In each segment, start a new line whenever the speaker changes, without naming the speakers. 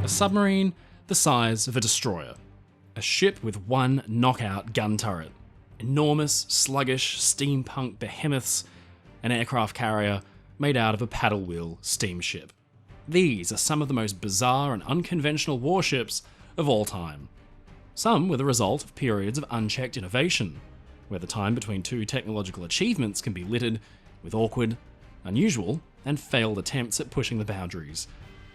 A submarine the size of a destroyer. A ship with one knockout gun turret. Enormous, sluggish, steampunk behemoths. An aircraft carrier made out of a paddlewheel steamship. These are some of the most bizarre and unconventional warships of all time. Some were the result of periods of unchecked innovation, where the time between two technological achievements can be littered with awkward, unusual, and failed attempts at pushing the boundaries.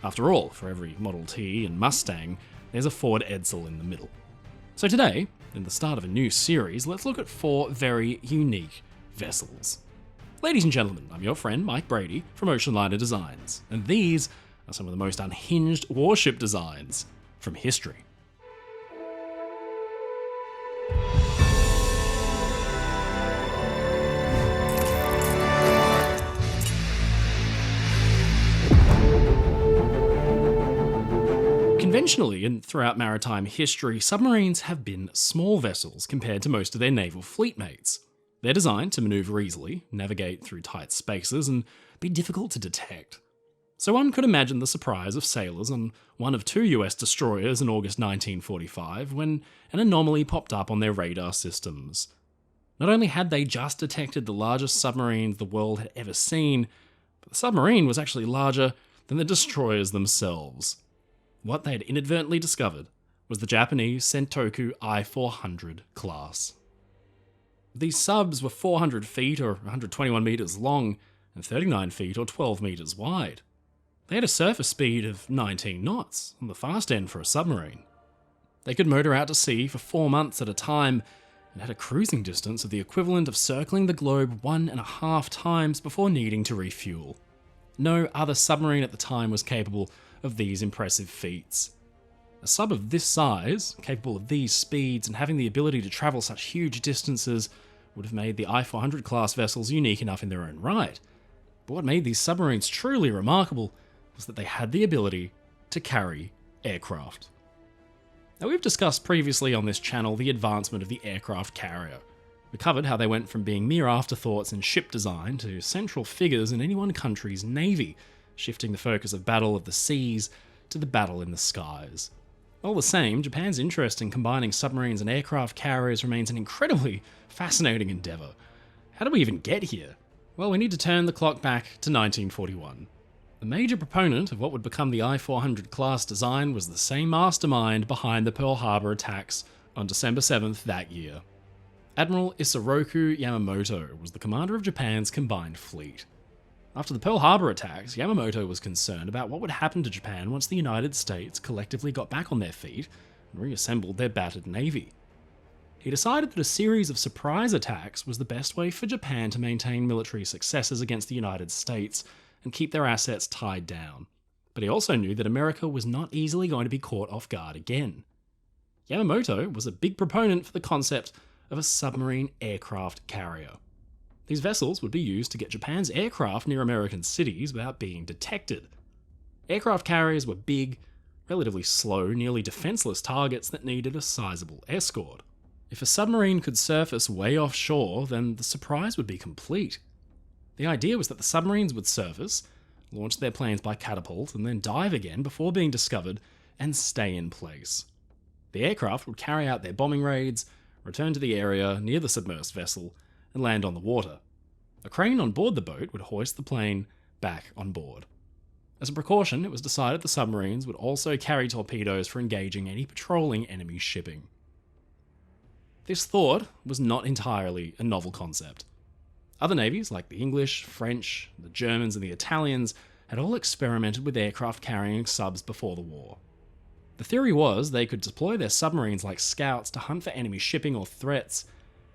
After all, for every Model T and Mustang, there's a Ford Edsel in the middle. So today, in the start of a new series, let's look at 4 very unique vessels. Ladies and gentlemen, I'm your friend Mike Brady from Oceanliner Designs, and these are some of the most unhinged warship designs from history. Conventionally, and throughout maritime history, submarines have been small vessels compared to most of their naval fleet mates. They're designed to maneuver easily, navigate through tight spaces, and be difficult to detect. So one could imagine the surprise of sailors on one of 2 US destroyers in August 1945 when an anomaly popped up on their radar systems. Not only had they just detected the largest submarines the world had ever seen, but the submarine was actually larger than the destroyers themselves. What they had inadvertently discovered was the Japanese Sentoku I-400 class. These subs were 400 feet or 121 meters long and 39 feet or 12 meters wide. They had a surface speed of 19 knots, on the fast end for a submarine. They could motor out to sea for 4 months at a time and had a cruising distance of the equivalent of circling the globe 1.5 times before needing to refuel. No other submarine at the time was capable of these impressive feats. A sub of this size, capable of these speeds and having the ability to travel such huge distances, would have made the I-400 class vessels unique enough in their own right. But what made these submarines truly remarkable was that they had the ability to carry aircraft. Now, we've discussed previously on this channel the advancement of the aircraft carrier. We covered how they went from being mere afterthoughts in ship design to central figures in any one country's navy, shifting the focus of battle of the seas to the battle in the skies. All the same, Japan's interest in combining submarines and aircraft carriers remains an incredibly fascinating endeavour. How did we even get here? Well, we need to turn the clock back to 1941. The major proponent of what would become the I-400 class design was the same mastermind behind the Pearl Harbor attacks on December 7th that year. Admiral Isoroku Yamamoto was the commander of Japan's combined fleet. After the Pearl Harbor attacks, Yamamoto was concerned about what would happen to Japan once the United States collectively got back on their feet and reassembled their battered navy. He decided that a series of surprise attacks was the best way for Japan to maintain military successes against the United States and keep their assets tied down. But he also knew that America was not easily going to be caught off guard again. Yamamoto was a big proponent for the concept of a submarine aircraft carrier. These vessels would be used to get Japan's aircraft near American cities without being detected. Aircraft carriers were big, relatively slow, nearly defenseless targets that needed a sizable escort. If a submarine could surface way offshore, then the surprise would be complete. The idea was that the submarines would surface, launch their planes by catapult, and then dive again before being discovered and stay in place. The aircraft would carry out their bombing raids, return to the area near the submersed vessel, and land on the water. A crane on board the boat would hoist the plane back on board. As a precaution, it was decided the submarines would also carry torpedoes for engaging any patrolling enemy shipping. This thought was not entirely a novel concept. Other navies, like the English, French, the Germans, and the Italians, had all experimented with aircraft carrying subs before the war. The theory was they could deploy their submarines like scouts to hunt for enemy shipping or threats.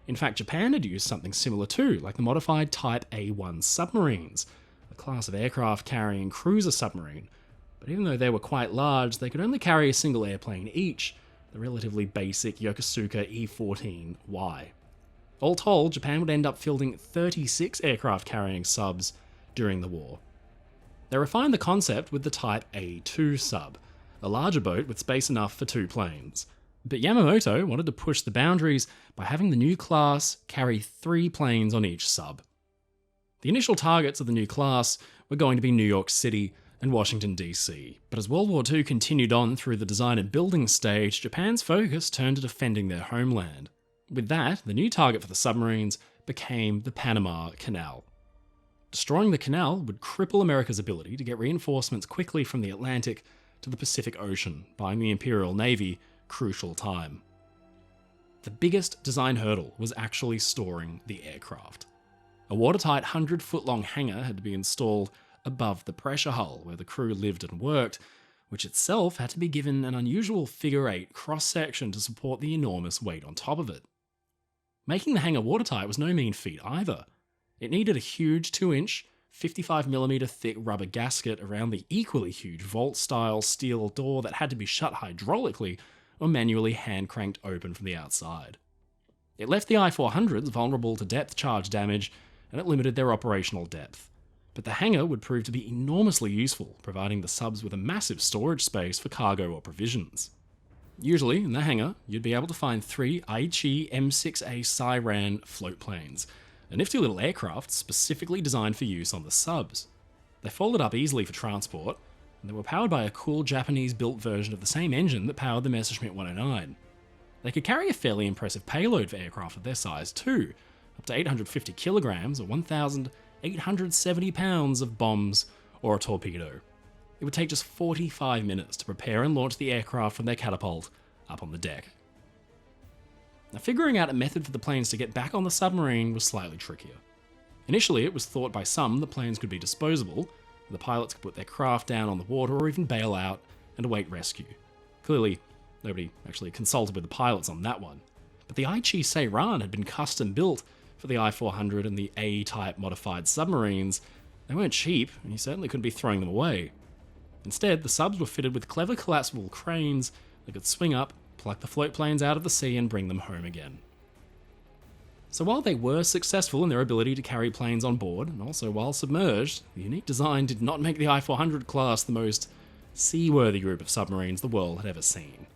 In fact, Japan had used something similar too, like the modified Type A1 submarines, a class of aircraft carrying cruiser submarine. But even though they were quite large, they could only carry a single airplane each, the relatively basic Yokosuka E-14Y. All told, Japan would end up fielding 36 aircraft carrying subs during the war. They refined the concept with the Type A2 sub, a larger boat with space enough for 2 planes. But Yamamoto wanted to push the boundaries by having the new class carry 3 planes on each sub. The initial targets of the new class were going to be New York City and Washington, D.C. But as World War II continued on through the design and building stage, Japan's focus turned to defending their homeland. With that, the new target for the submarines became the Panama Canal. Destroying the canal would cripple America's ability to get reinforcements quickly from the Atlantic to the Pacific Ocean, buying the Imperial Navy crucial time. The biggest design hurdle was actually storing the aircraft. A watertight 100-foot-long hangar had to be installed above the pressure hull where the crew lived and worked, which itself had to be given an unusual figure-8 cross-section to support the enormous weight on top of it. Making the hangar watertight was no mean feat either. It needed a huge 2-inch, 55mm thick rubber gasket around the equally huge vault-style steel door that had to be shut hydraulically or manually hand-cranked open from the outside. It left the I-400s vulnerable to depth charge damage, and it limited their operational depth. But the hangar would prove to be enormously useful, providing the subs with a massive storage space for cargo or provisions. Usually, in the hangar, you'd be able to find 3 Aichi M6A Siren float planes, a nifty little aircraft specifically designed for use on the subs. They folded up easily for transport, and they were powered by a cool Japanese-built version of the same engine that powered the Messerschmitt 109. They could carry a fairly impressive payload for aircraft of their size too, up to 850 kilograms or 1,870 pounds of bombs or a torpedo. It would take just 45 minutes to prepare and launch the aircraft from their catapult up on the deck. Now, figuring out a method for the planes to get back on the submarine was slightly trickier. Initially, it was thought by some the planes could be disposable, and the pilots could put their craft down on the water or even bail out and await rescue. Clearly, nobody actually consulted with the pilots on that one. But the Aichi Seiran had been custom built for the I-400 and the A-type modified submarines. They weren't cheap, and you certainly couldn't be throwing them away. Instead, the subs were fitted with clever collapsible cranes that could swing up, pluck the float planes out of the sea and bring them home again. So while they were successful in their ability to carry planes on board, and also while submerged, the unique design did not make the I-400 class the most seaworthy group of submarines the world had ever seen.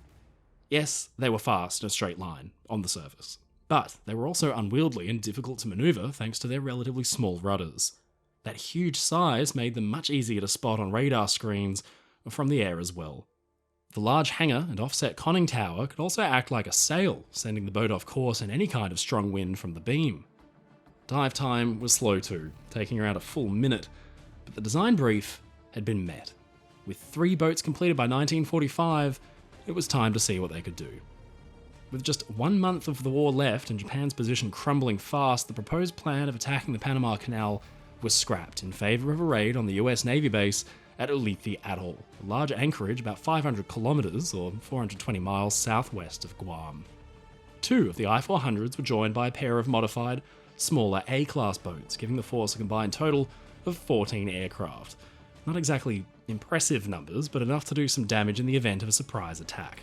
Yes, they were fast in a straight line, on the surface, but they were also unwieldy and difficult to maneuver thanks to their relatively small rudders. That huge size made them much easier to spot on radar screens or from the air as well. The large hangar and offset conning tower could also act like a sail, sending the boat off course in any kind of strong wind from the beam. Dive time was slow too, taking around a full minute, but the design brief had been met. With 3 boats completed by 1945, it was time to see what they could do. With just 1 month of the war left and Japan's position crumbling fast, the proposed plan of attacking the Panama Canal was scrapped in favour of a raid on the US Navy base at Ulithi Atoll, a large anchorage about 500 kilometres or 420 miles southwest of Guam. 2 of the I-400s were joined by a pair of modified, smaller A-class boats, giving the force a combined total of 14 aircraft. Not exactly impressive numbers, but enough to do some damage in the event of a surprise attack.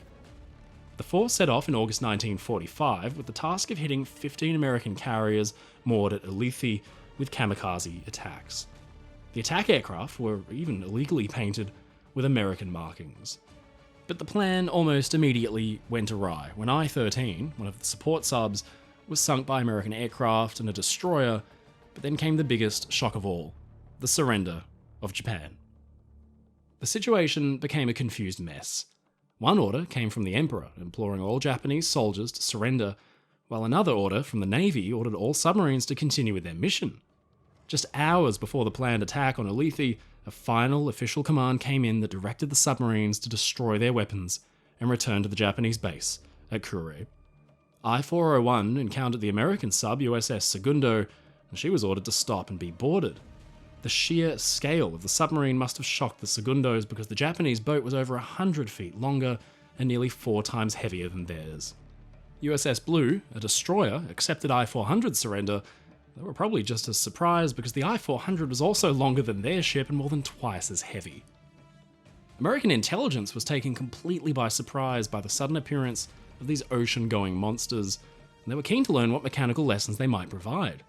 The force set off in August 1945 with the task of hitting 15 American carriers moored at Ulithi with kamikaze attacks. The attack aircraft were even illegally painted with American markings. But the plan almost immediately went awry when I-13, one of the support subs, was sunk by American aircraft and a destroyer, but then came the biggest shock of all, the surrender of Japan. The situation became a confused mess. One order came from the Emperor, imploring all Japanese soldiers to surrender, while another order from the Navy ordered all submarines to continue with their mission. Just hours before the planned attack on Ulithi, a final official command came in that directed the submarines to destroy their weapons and return to the Japanese base at Kure. I-401 encountered the American sub USS Segundo, and she was ordered to stop and be boarded. The sheer scale of the submarine must have shocked the Segundos because the Japanese boat was over 100 feet longer and nearly 4 times heavier than theirs. USS Blue, a destroyer, accepted I-400's surrender. They were probably just as surprised because the I-400 was also longer than their ship and more than twice as heavy. American intelligence was taken completely by surprise by the sudden appearance of these ocean-going monsters, and they were keen to learn what mechanical lessons they might provide.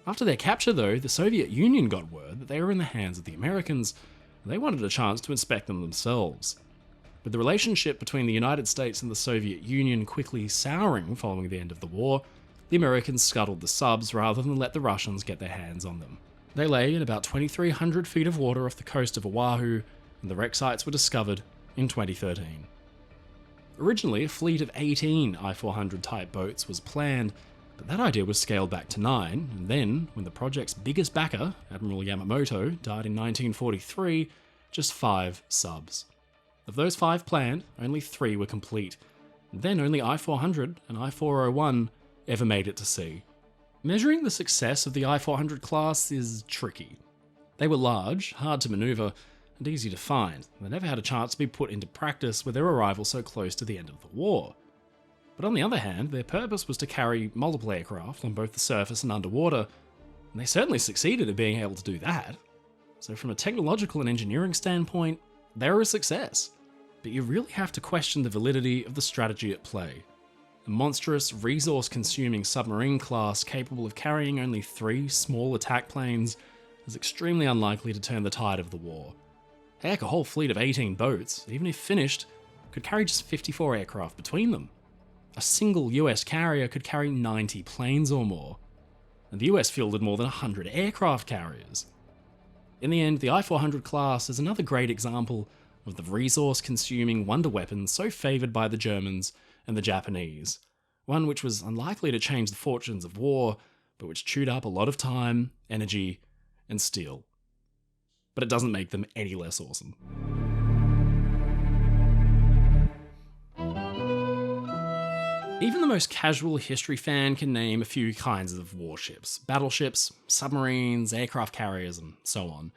After their capture though, the Soviet Union got word that they were in the hands of the Americans, and they wanted a chance to inspect them themselves. With the relationship between the United States and the Soviet Union quickly souring following the end of the war, the Americans scuttled the subs rather than let the Russians get their hands on them. They lay in about 2,300 feet of water off the coast of Oahu, and the wreck sites were discovered in 2013. Originally, a fleet of 18 I-400 type boats was planned, but that idea was scaled back to 9, and then, when the project's biggest backer, Admiral Yamamoto, died in 1943, just 5 subs. Of those 5 planned, only 3 were complete, and then only I-400 and I-401 ever made it to sea. Measuring the success of the I-400 class is tricky. They were large, hard to maneuver, and easy to find. They never had a chance to be put into practice with their arrival so close to the end of the war. But on the other hand, their purpose was to carry multiple aircraft on both the surface and underwater, and they certainly succeeded at being able to do that. So from a technological and engineering standpoint, they were a success. But you really have to question the validity of the strategy at play. A monstrous, resource-consuming submarine class capable of carrying only 3 small attack planes is extremely unlikely to turn the tide of the war. Heck, a whole fleet of 18 boats, even if finished, could carry just 54 aircraft between them. A single US carrier could carry 90 planes or more, and the US fielded more than 100 aircraft carriers. In the end, the I-400 class is another great example of the resource-consuming wonder weapon so favoured by the Germans and the Japanese, one which was unlikely to change the fortunes of war, but which chewed up a lot of time, energy, and steel. But it doesn't make them any less awesome. Even the most casual history fan can name a few kinds of warships: battleships, submarines, aircraft carriers, and so on.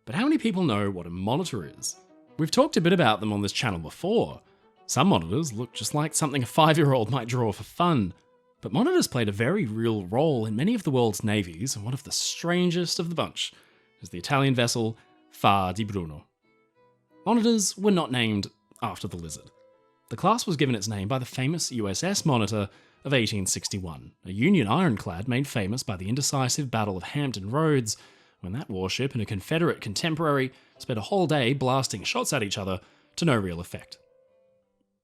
But how many people know what a monitor is? We've talked a bit about them on this channel before. Some monitors look just like something a 5-year-old might draw for fun, but monitors played a very real role in many of the world's navies, and one of the strangest of the bunch is the Italian vessel Faa di Bruno. Monitors were not named after the lizard. The class was given its name by the famous USS Monitor of 1861, a Union ironclad made famous by the indecisive Battle of Hampton Roads, when that warship and a Confederate contemporary spent a whole day blasting shots at each other to no real effect.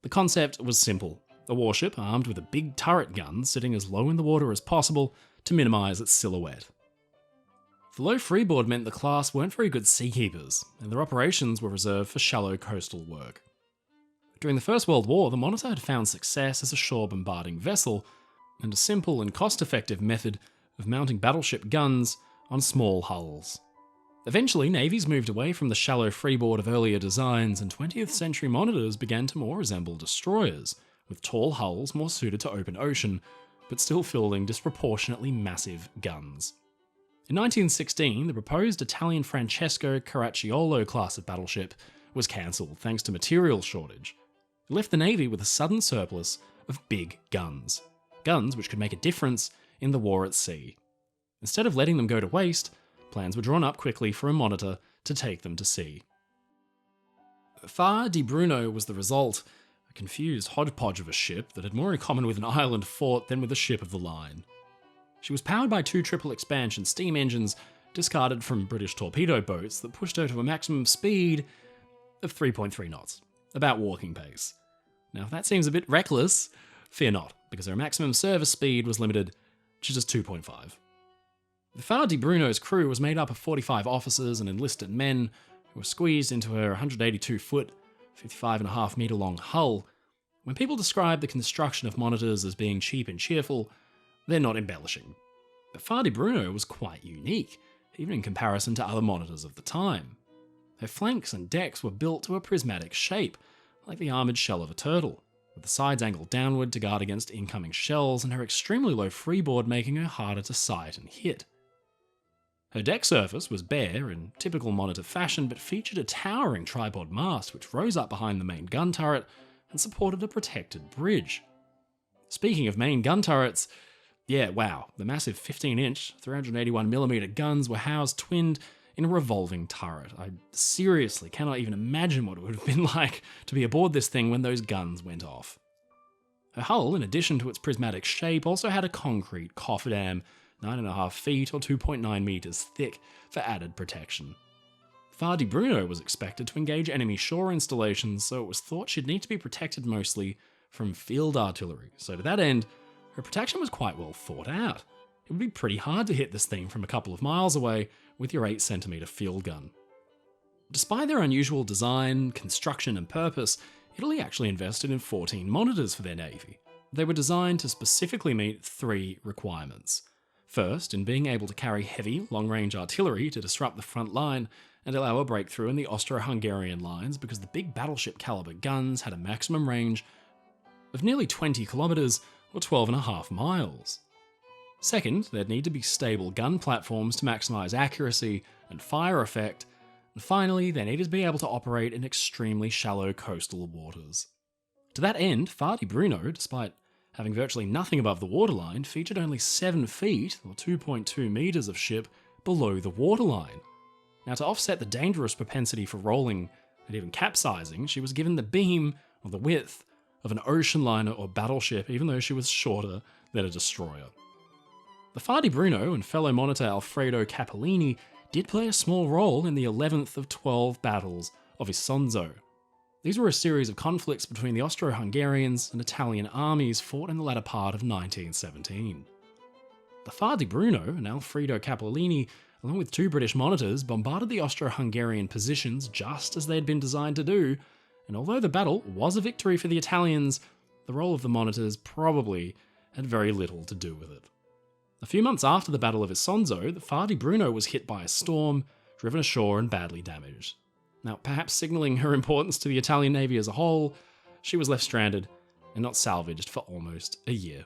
The concept was simple: a warship armed with a big turret gun sitting as low in the water as possible to minimise its silhouette. The low freeboard meant the class weren't very good seakeepers, and their operations were reserved for shallow coastal work. During the First World War, the Monitor had found success as a shore-bombarding vessel, and a simple and cost-effective method of mounting battleship guns on small hulls. Eventually, navies moved away from the shallow freeboard of earlier designs, and 20th century monitors began to more resemble destroyers, with tall hulls more suited to open ocean, but still fielding disproportionately massive guns. In 1916, the proposed Italian Francesco Caracciolo class of battleship was cancelled thanks to material shortage. It left the Navy with a sudden surplus of big guns. Guns which could make a difference in the war at sea. Instead of letting them go to waste, plans were drawn up quickly for a monitor to take them to sea. Faa di Bruno was the result, a confused hodgepodge of a ship that had more in common with an island fort than with a ship of the line. She was powered by 2 triple expansion steam engines discarded from British torpedo boats that pushed her to a maximum speed of 3.3 knots, about walking pace. Now, if that seems a bit reckless, fear not, because her maximum service speed was limited to just 2.5. The Faa di Bruno's crew was made up of 45 officers and enlisted men who were squeezed into her 182-foot, 55.5-metre long hull. When people describe the construction of monitors as being cheap and cheerful, they're not embellishing. But Faa di Bruno was quite unique, even in comparison to other monitors of the time. Her flanks and decks were built to a prismatic shape, like the armoured shell of a turtle, with the sides angled downward to guard against incoming shells, and her extremely low freeboard making her harder to sight and hit. Her deck surface was bare in typical monitor fashion, but featured a towering tripod mast which rose up behind the main gun turret and supported a protected bridge. Speaking of main gun turrets, yeah, wow, the massive 15-inch, 381mm guns were housed twinned in a revolving turret. I seriously cannot even imagine what it would have been like to be aboard this thing when those guns went off. Her hull, in addition to its prismatic shape, also had a concrete cofferdam, 9.5 feet or 2.9 metres thick, for added protection. Faa di Bruno was expected to engage enemy shore installations, so it was thought she'd need to be protected mostly from field artillery, so to that end, her protection was quite well thought out. It would be pretty hard to hit this thing from a couple of miles away with your 8cm field gun. Despite their unusual design, construction, and purpose, Italy actually invested in 14 monitors for their navy. They were designed to specifically meet 3 requirements. First, in being able to carry heavy, long-range artillery to disrupt the front line and allow a breakthrough in the Austro-Hungarian lines because the big battleship caliber guns had a maximum range of nearly 20 kilometers or 12.5 miles. Second, there'd need to be stable gun platforms to maximize accuracy and fire effect. And finally, they needed to be able to operate in extremely shallow coastal waters. To that end, Faa di Bruno, despite having virtually nothing above the waterline, featured only 7 feet, or 2.2 meters of ship, below the waterline. Now, to offset the dangerous propensity for rolling and even capsizing, she was given the beam, or the width, of an oceanliner or battleship, even though she was shorter than a destroyer. The Faa di Bruno and fellow monitor Alfredo Capellini did play a small role in the 11th of 12 battles of Isonzo. These were a series of conflicts between the Austro-Hungarians and Italian armies fought in the latter part of 1917. The Faa di Bruno and Alfredo Capellini, along with 2 British monitors, bombarded the Austro-Hungarian positions just as they had been designed to do, and although the battle was a victory for the Italians, the role of the monitors probably had very little to do with it. A few months after the Battle of Isonzo, the Faa di Bruno was hit by a storm, driven ashore and badly damaged. Now, perhaps signalling her importance to the Italian Navy as a whole, she was left stranded and not salvaged for almost a year.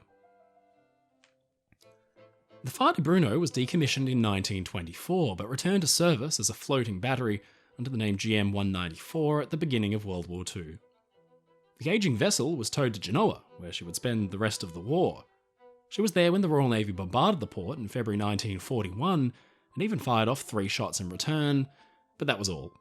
The Faa di Bruno was decommissioned in 1924, but returned to service as a floating battery under the name GM-194 at the beginning of World War II. The aging vessel was towed to Genoa, where she would spend the rest of the war. She was there when the Royal Navy bombarded the port in February 1941, and even fired off 3 shots in return, but that was all.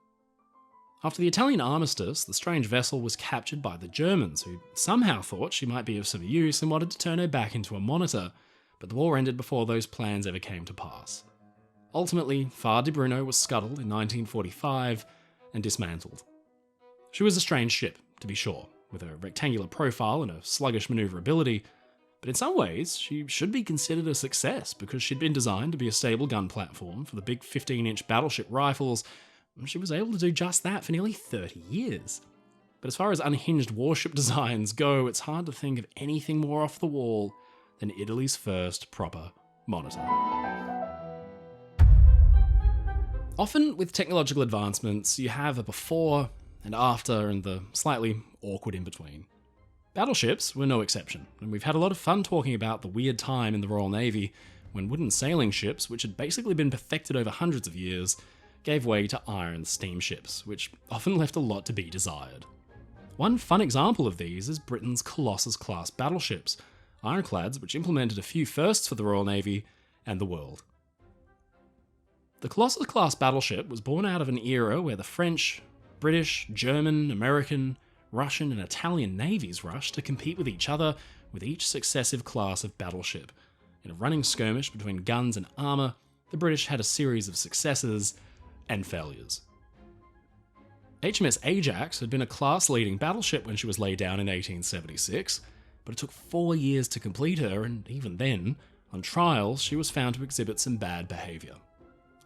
After the Italian armistice, the strange vessel was captured by the Germans, who somehow thought she might be of some use and wanted to turn her back into a monitor, but the war ended before those plans ever came to pass. Ultimately, Faa di Bruno was scuttled in 1945 and dismantled. She was a strange ship, to be sure, with a rectangular profile and a sluggish maneuverability, but in some ways, she should be considered a success because she'd been designed to be a stable gun platform for the big 15-inch battleship rifles, and she was able to do just that for nearly 30 years. But as far as unhinged warship designs go, it's hard to think of anything more off the wall than Italy's first proper monitor. Often with technological advancements, you have a before and after and the slightly awkward in between. Battleships were no exception, and we've had a lot of fun talking about the weird time in the Royal Navy when wooden sailing ships, which had basically been perfected over hundreds of years, gave way to iron steamships, which often left a lot to be desired. One fun example of these is Britain's Colossus-class battleships, ironclads which implemented a few firsts for the Royal Navy and the world. The Colossus-class battleship was born out of an era where the French, British, German, American, Russian and Italian navies rushed to compete with each other with each successive class of battleship. In a running skirmish between guns and armour, the British had a series of successes and failures. HMS Ajax had been a class-leading battleship when she was laid down in 1876, but it took 4 years to complete her, and even then, on trials, she was found to exhibit some bad behaviour.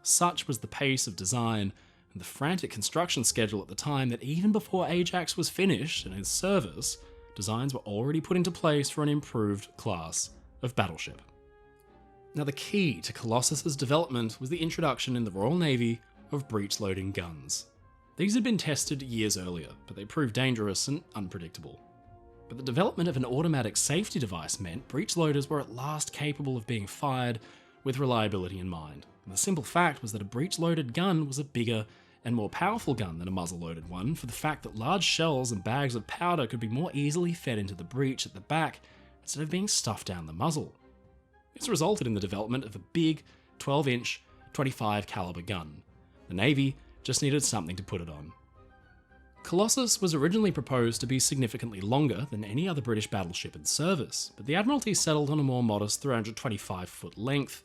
Such was the pace of design and the frantic construction schedule at the time that even before Ajax was finished and in service, designs were already put into place for an improved class of battleship. Now, the key to Colossus's development was the introduction in the Royal Navy of breech-loading guns. These had been tested years earlier, but they proved dangerous and unpredictable. But the development of an automatic safety device meant breech loaders were at last capable of being fired with reliability in mind. And the simple fact was that a breech-loaded gun was a bigger and more powerful gun than a muzzle-loaded one, for the fact that large shells and bags of powder could be more easily fed into the breech at the back instead of being stuffed down the muzzle. This resulted in the development of a big 12-inch 25 caliber gun. The Navy just needed something to put it on. Colossus was originally proposed to be significantly longer than any other British battleship in service, but the Admiralty settled on a more modest 325-foot length.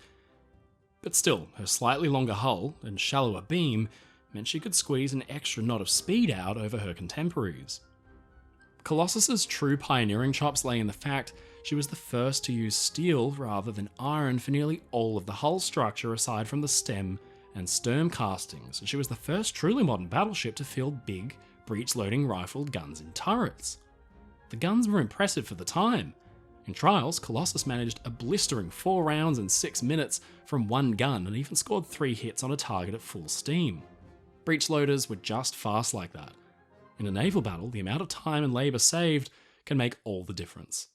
But still, her slightly longer hull and shallower beam meant she could squeeze an extra knot of speed out over her contemporaries. Colossus's true pioneering chops lay in the fact she was the first to use steel rather than iron for nearly all of the hull structure aside from the stem and stern castings, and she was the first truly modern battleship to field big, breech-loading rifled guns in turrets. The guns were impressive for the time. In trials, Colossus managed a blistering 4 rounds in 6 minutes from one gun and even scored 3 hits on a target at full steam. Breech loaders were just fast like that. In a naval battle, the amount of time and labour saved can make all the difference.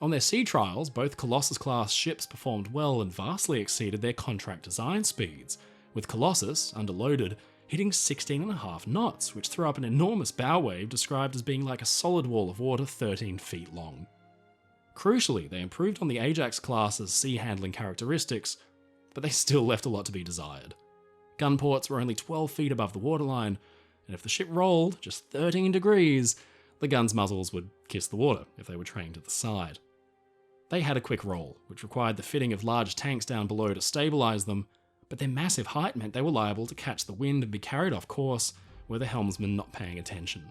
On their sea trials, both Colossus-class ships performed well and vastly exceeded their contract design speeds, with Colossus, underloaded, hitting 16.5 knots, which threw up an enormous bow wave described as being like a solid wall of water 13 feet long. Crucially, they improved on the Ajax-class's sea handling characteristics, but they still left a lot to be desired. Gun ports were only 12 feet above the waterline, and if the ship rolled just 13 degrees, the gun's muzzles would kiss the water if they were trained to the side. They had a quick roll, which required the fitting of large tanks down below to stabilise them, but their massive height meant they were liable to catch the wind and be carried off course were the helmsman not paying attention.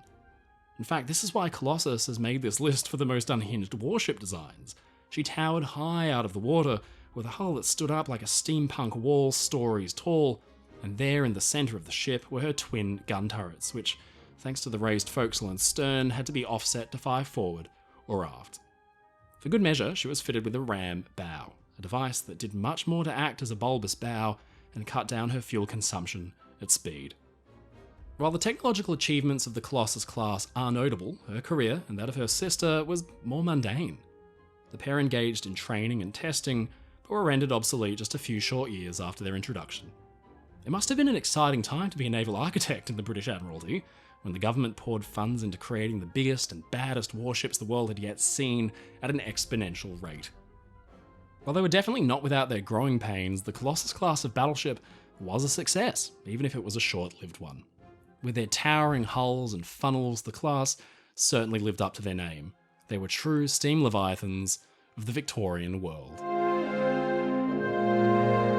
In fact, this is why Colossus has made this list for the most unhinged warship designs. She towered high out of the water, with a hull that stood up like a steampunk wall stories tall, and there in the centre of the ship were her twin gun turrets, which, thanks to the raised forecastle and stern, had to be offset to fire forward or aft. For good measure, she was fitted with a ram bow, a device that did much more to act as a bulbous bow and cut down her fuel consumption at speed. While the technological achievements of the Colossus class are notable, her career and that of her sister was more mundane. The pair engaged in training and testing, but were rendered obsolete just a few short years after their introduction. It must have been an exciting time to be a naval architect in the British Admiralty, when the government poured funds into creating the biggest and baddest warships the world had yet seen at an exponential rate. While they were definitely not without their growing pains, the Colossus class of battleship was a success, even if it was a short-lived one. With their towering hulls and funnels, the class certainly lived up to their name. They were true steam leviathans of the Victorian world.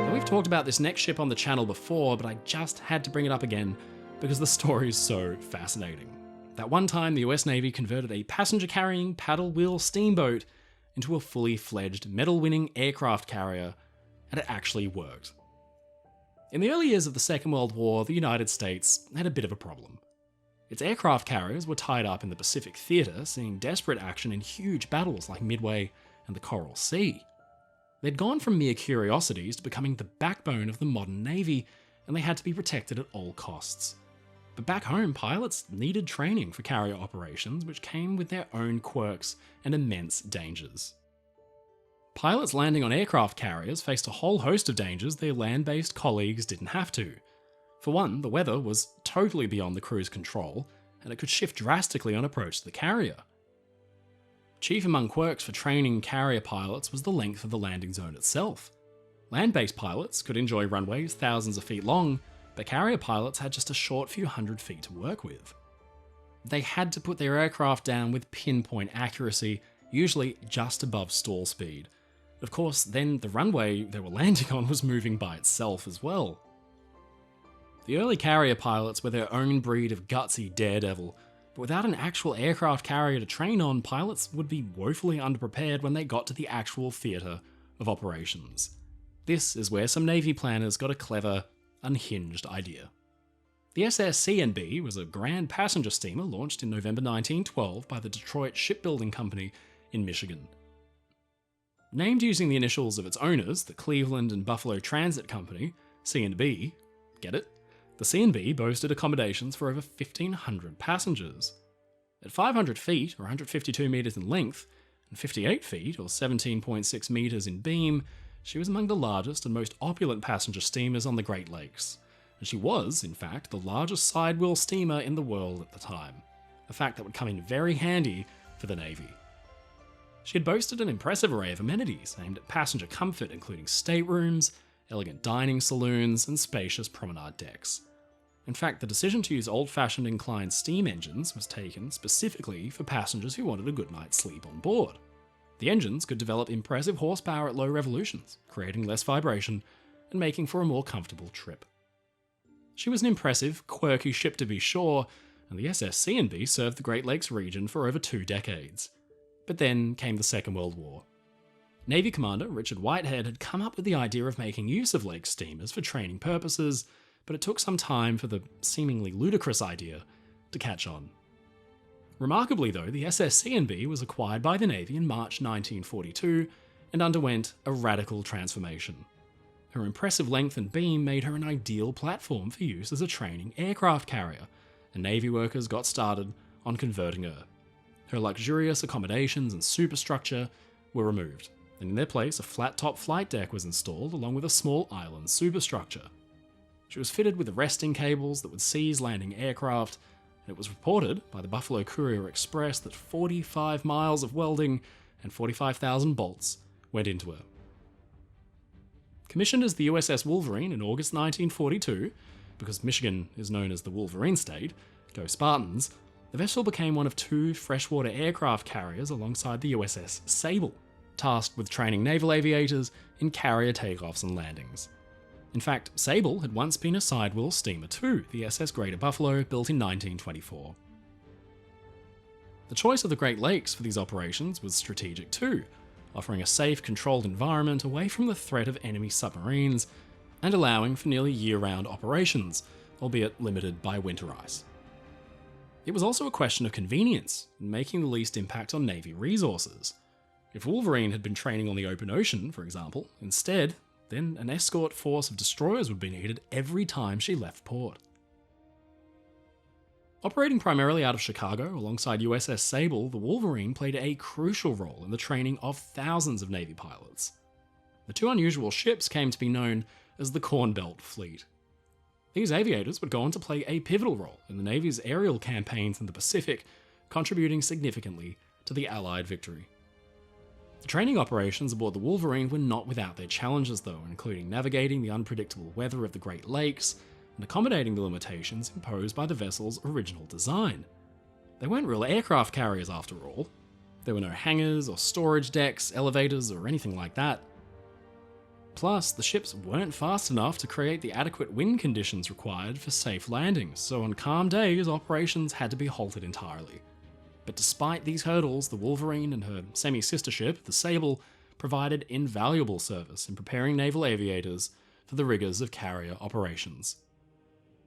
Now, we've talked about this next ship on the channel before, but I just had to bring it up again because the story is so fascinating. That one time the US Navy converted a passenger-carrying paddle-wheel steamboat into a fully fledged medal-winning aircraft carrier, and it actually worked. In the early years of the Second World War, the United States had a bit of a problem. Its aircraft carriers were tied up in the Pacific Theatre, seeing desperate action in huge battles like Midway and the Coral Sea. They'd gone from mere curiosities to becoming the backbone of the modern Navy, and they had to be protected at all costs. But back home, pilots needed training for carrier operations, which came with their own quirks and immense dangers. Pilots landing on aircraft carriers faced a whole host of dangers their land-based colleagues didn't have to. For one, the weather was totally beyond the crew's control, and it could shift drastically on approach to the carrier. Chief among quirks for training carrier pilots was the length of the landing zone itself. Land-based pilots could enjoy runways thousands of feet long, but carrier pilots had just a short few hundred feet to work with. They had to put their aircraft down with pinpoint accuracy, usually just above stall speed. Of course, then the runway they were landing on was moving by itself as well. The early carrier pilots were their own breed of gutsy daredevil, but without an actual aircraft carrier to train on, pilots would be woefully underprepared when they got to the actual theatre of operations. This is where some Navy planners got a clever, unhinged idea. The SS CNB was a grand passenger steamer launched in November 1912 by the Detroit Shipbuilding Company in Michigan. Named using the initials of its owners, the Cleveland and Buffalo Transit Company, CNB, get it? The CNB boasted accommodations for over 1,500 passengers. At 500 feet, or 152 metres in length, and 58 feet, or 17.6 metres in beam, she was among the largest and most opulent passenger steamers on the Great Lakes, and she was, in fact, the largest sidewheel steamer in the world at the time, a fact that would come in very handy for the Navy. She had boasted an impressive array of amenities aimed at passenger comfort, including staterooms, elegant dining saloons, and spacious promenade decks. In fact, the decision to use old-fashioned inclined steam engines was taken specifically for passengers who wanted a good night's sleep on board. The engines could develop impressive horsepower at low revolutions, creating less vibration and making for a more comfortable trip. She was an impressive, quirky ship to be sure, and the SS C&B served the Great Lakes region for over 2 decades. But then came the Second World War. Navy Commander Richard Whitehead had come up with the idea of making use of lake steamers for training purposes, but it took some time for the seemingly ludicrous idea to catch on. Remarkably though, the SS C&B was acquired by the Navy in March 1942 and underwent a radical transformation. Her impressive length and beam made her an ideal platform for use as a training aircraft carrier, and Navy workers got started on converting her. Her luxurious accommodations and superstructure were removed, and in their place a flat-top flight deck was installed along with a small island superstructure. She was fitted with resting cables that would seize landing aircraft, and it was reported by the Buffalo Courier Express that 45 miles of welding and 45,000 bolts went into her. Commissioned as the USS Wolverine in August 1942, because Michigan is known as the Wolverine State, go Spartans, the vessel became one of 2 freshwater aircraft carriers alongside the USS Sable, tasked with training naval aviators in carrier takeoffs and landings. In fact, Sable had once been a sidewheel steamer too, the SS Greater Buffalo, built in 1924. The choice of the Great Lakes for these operations was strategic too, offering a safe, controlled environment away from the threat of enemy submarines and allowing for nearly year-round operations, albeit limited by winter ice. It was also a question of convenience and making the least impact on Navy resources. If Wolverine had been training on the open ocean, for example, instead, then an escort force of destroyers would be needed every time she left port. Operating primarily out of Chicago alongside USS Sable, the Wolverine played a crucial role in the training of thousands of Navy pilots. The 2 unusual ships came to be known as the Corn Belt Fleet. These aviators would go on to play a pivotal role in the Navy's aerial campaigns in the Pacific, contributing significantly to the Allied victory. The training operations aboard the Wolverine were not without their challenges though, including navigating the unpredictable weather of the Great Lakes and accommodating the limitations imposed by the vessel's original design. They weren't real aircraft carriers after all. There were no hangars or storage decks, elevators, or anything like that. Plus, the ships weren't fast enough to create the adequate wind conditions required for safe landings, so on calm days, operations had to be halted entirely. But despite these hurdles, the Wolverine and her semi-sister ship, the Sable, provided invaluable service in preparing naval aviators for the rigours of carrier operations.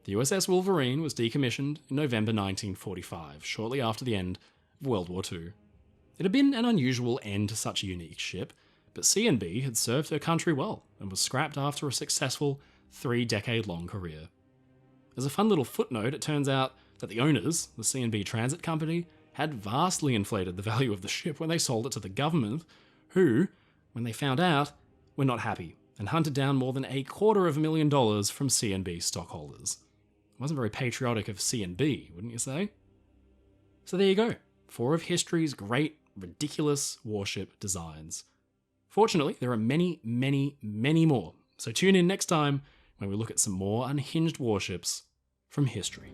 The USS Wolverine was decommissioned in November 1945, shortly after the end of World War II. It had been an unusual end to such a unique ship, but C&B had served her country well and was scrapped after a successful 3-decade-long career. As a fun little footnote, it turns out that the owners, the C&B Transit Company, had vastly inflated the value of the ship when they sold it to the government, who, when they found out, were not happy and hunted down more than $250,000 from C&B stockholders. It wasn't very patriotic of C&B, wouldn't you say? So there you go, 4 of history's great, ridiculous warship designs. Fortunately, there are many, many, many more, so tune in next time when we look at some more unhinged warships from history.